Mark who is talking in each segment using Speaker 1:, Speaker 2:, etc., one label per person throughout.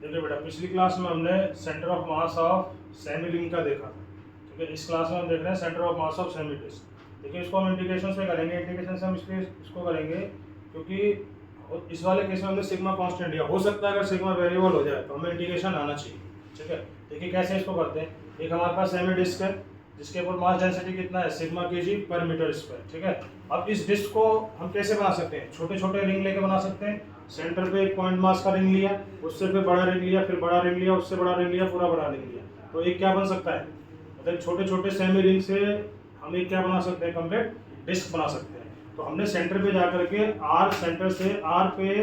Speaker 1: देखिए बेटा, पिछली क्लास में हमने centre of mass of semi ring का देखा था, ठीक है। इस क्लास में हम देख रहे हैं centre of mass of semi disc. देखिए इसको हम इंटीग्रेशन से करेंगे। इंटीग्रेशन से हम इसको करेंगे क्योंकि इस वाले केस में हमने सिग्मा कांस्टेंट लिया। हो सकता है अगर सिग्मा वेरिएबल हो जाए तो हमें इंटीग्रेशन आना चाहिए, ठीक है। देखिए कैसे इसको करते हैं। एक हमारे पास सेमी डिस्क है जिसके ऊपर मास डेंसिटी कितना है, सिग्मा केजी पर मीटर स्क्वायर, ठीक है। अब इस डिस्क को हम कैसे बना सकते हैं, छोटे छोटे रिंग लेके बना सकते हैं। सेंटर पे एक पॉइंट मास का रिंग लिया, उससे फिर बड़ा रिंग लिया, फिर बड़ा रिंग लिया, उससे बड़ा रिंग लिया, पूरा बड़ा रिंग लिया, तो एक क्या बन सकता है, मतलब छोटे छोटे सेमी रिंग से हम एक क्या बना सकते हैं, कंप्लीट डिस्क बना सकते हैं। तो हमने सेंटर पे जाकर के आर सेंटर से आर पे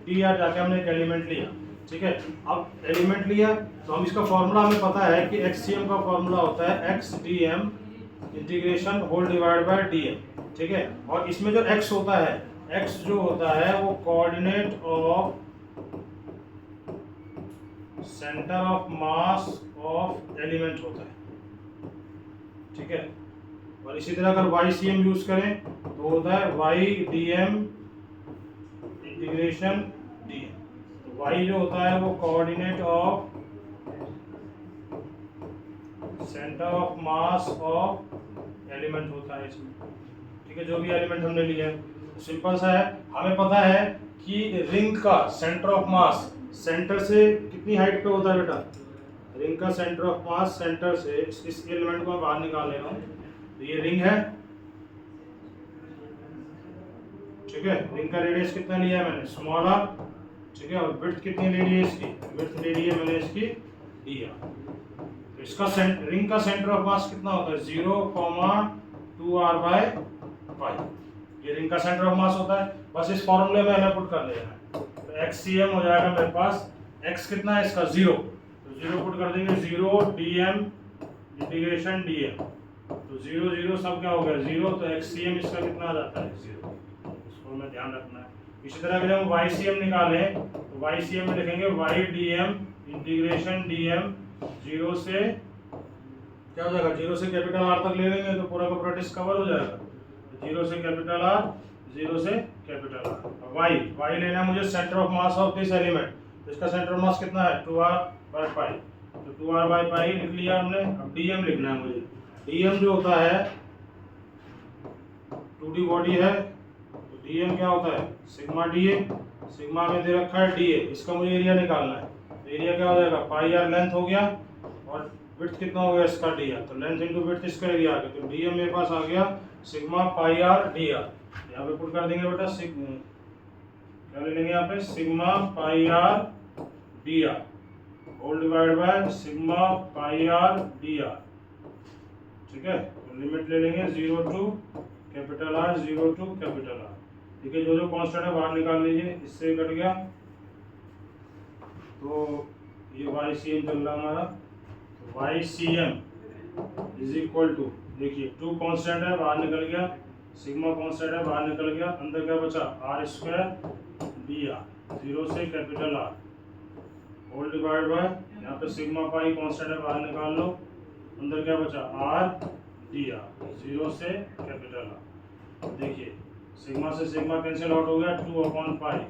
Speaker 1: डी आर जाके हमने एक एलिमेंट लिया, ठीक है। अब एलिमेंट लिया तो हम इसका फॉर्मूला हमें पता है कि एक्ससीएम का फॉर्मूला होता है X D M integration whole divide by D M, ठीक है। और इसमें जो एक्स होता है, एक्स जो होता है वो coordinate of centre of mass of element होता है, ठीक है। और इसी तरह अगर वाई सी एम यूज करें तो होता है Y D M integration D M. तो वाई जो होता है वो coordinate of centre of mass of element होता है इसमें, ठीक है। जो भी एलिमेंट हमने लिया है तो सिंपल सा है। हमें पता है कि रिंग का सेंटर ऑफ मास सेंटर से कितनी हाइट पे होता है बेटा, रिंग का सेंटर ऑफ मास सेंटर से, इस एलिमेंट को मैं बाहर निकाल ले रहा हूँ। तो ये रिंग है, ठीक है। रिंग का रेडियस कितना लिया है मैंने, स्मॉल आर, ठीक है। और विड्थ कितनी ले ली है इसकी, विड्थ ले ली है मैंने इसकी डी आर। तो इसका रिंग का सेंटर ऑफ मास कितना होता है, 0,2r/π। ये रिंग का सेंटर ऑफ मास होता है। बस इस फॉर्मूले में हमें पुट कर लेना है। तो एक्ससीएम हो जाएगा मेरे पास, एक्स कितना है इसका 0, तो 0 पुट कर देंगे, 0 dm इंटीग्रेशन dm। तो 0 0 सब क्या हो गया 0, तो एक्ससीएम इसका कितना आ जाता है 0। इसको हमें ध्यान रखना है। इसी तरह अगर हम वाईसीएम निकालें तो वाईसीएम में लिखेंगे वाई dm इंटीग्रेशन dm। 0 से क्या हो जाएगा, 0 से कैपिटल आर तक ले लेंगे तो पूरा का पूरा डिस्क कवर हो जाएगा। 0 से कैपिटल आर, 0 से कैपिटल आर। वाई वाई लेना है मुझे centre of mass of this element. तो इसका सेंटर ऑफ मास कितना है 2r/π। तो 2r/π लिख लिया हमने। अब डीएम लिखना है मुझे। डीएम जो होता है 2D बॉडी है, तो डीएम क्या होता है सिग्मा डीए। सिग्मा में दे रखा है डीए, इसका मुझे एरिया निकालना है। तो एरिया क्या हो जाएगा, पाई आर लेंथ हो गया और विड्थ कितना हो गया इसका डी आर। तो लेंथ इंटू विड्थ इसका एरिया आ गया। तो डीएम मेरे पास आ गया sigma pi R D are. यहाँ पे पुट कर देंगे बेटा क्या ले लेंगे यहाँ पे, sigma pi R D R whole divide by sigma pi R D R, ठीक है। तो लिमिट ले लेंगे 0 to capital R, 0 to capital R, ठीक है। जो जो कांस्टेंट है बाहर निकाल लीजिए, इससे कट गया। तो ये वाई सी एम चल रहा हमारा, Y C M is equal to, देखिए 2 कांस्टेंट है बाहर निकल गया, सिग्मा कांस्टेंट है बाहर निकल गया, अंदर क्या बचा आर स्क्वायर डी आर, 0 से capital R whole divide by, यहाँ पे सिग्मा पाई कांस्टेंट है बाहर निकाल लो, अंदर क्या बचा आर डी आर, 0 से कैपिटल आर। देखिए सिग्मा से सिग्मा कैंसिल आउट हो गया, 2/π।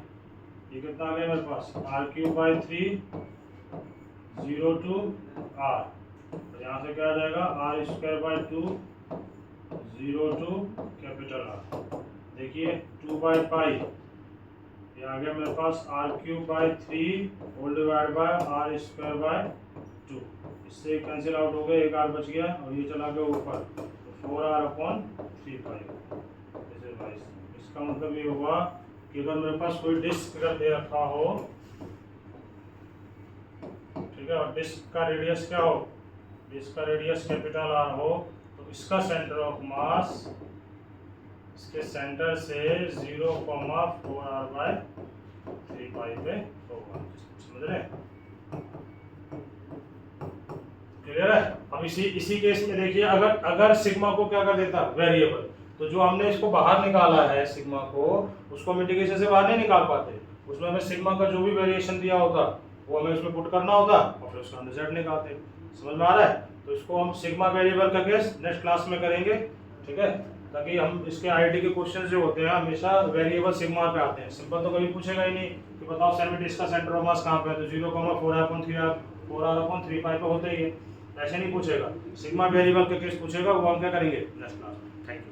Speaker 1: ये कितना आ गया मेरे पास, r³/3 0 टू r। तो यहाँ से क्या आ जाएगा r²/2 0 टू कैपिटल आर। देखिए 2/π ये आ गया मेरे पास r³/3 whole divide bye r²/2। इससे कैंसिल आउट हो गया, एक r बच गया और ये चला गया ऊपर, तो 4r/3π। इसका मतलब ये हुआ कि अगर मेरे पास कोई डिस्क अगर दे रखा हो, ठीक है, और डिस्क का रेडियस क्या हो, डिस्क का रेडियस कैपिटल आर हो, तो इसका सेंटर ऑफ मास इसके सेंटर से 0,4r/3π पे होगा। समझ रहे, क्लियर है। अब इसी केस में देखिए, अगर सिग्मा को क्या कर देता वेरिएबल, तो जो हमने इसको बाहर निकाला है सिग्मा को, उसको हम इंटीग्रेशन से बाहर नहीं निकाल पाते। उसमें हमें सिग्मा का जो भी वेरिएशन दिया होता वो हमें उसमें पुट करना होता और फिर उसका रिजल्ट निकालते। समझ में आ रहा है। तो इसको हम सिग्मा वेरिएबल का केस नेक्स्ट क्लास में करेंगे, ठीक है। ताकि हम इसके आईटी के क्वेश्चन जो होते हैं हमेशा वेरिएबल सिग्मा पे आते हैं। सिंपल तो कभी पूछेगा ही नहीं कि बताओ सेमी डिस्क का सेंटर ऑफ मास कहाँ पे है, तो 0,4r/3r/4r/3 पे होते ही है, ऐसे नहीं पूछेगा। सिग्मा वेरिएबल के केस पूछेगा, वो हम क्या करेंगे नेक्स्ट क्लास में। Thank you.